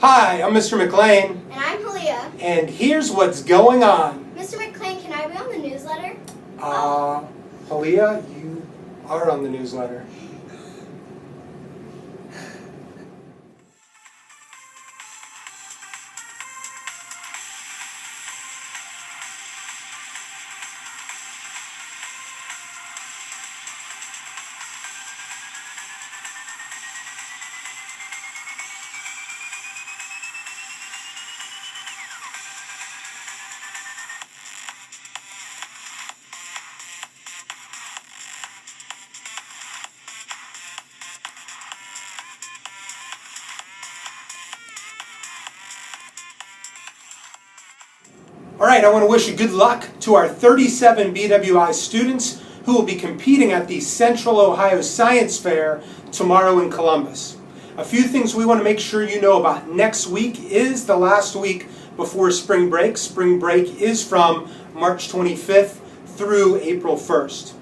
Hi, I'm Mr. McLean, And I'm Halia. and here's what's going on. Mr. McLean, can I be on the newsletter? Halia, you are on the newsletter. All right, I want to wish you good luck to our 37 BWI students who will be competing at the Central Ohio Science Fair tomorrow in Columbus. A few things we want to make sure you know about. Next week is the last week before spring break. Spring break is from March 25th through April 1st.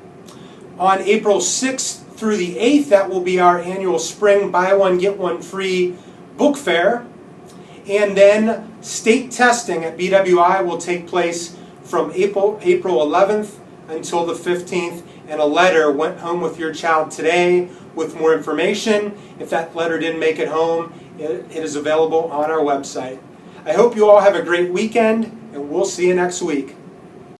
On April 6th through the 8th, that will be our annual spring buy one, get one free book fair. And then state testing at BWI will take place from April 11th until the 15th. And a letter went home with your child today with more information. If that letter didn't make it home, it is available on our website. I hope you all have a great weekend, and we'll see you next week.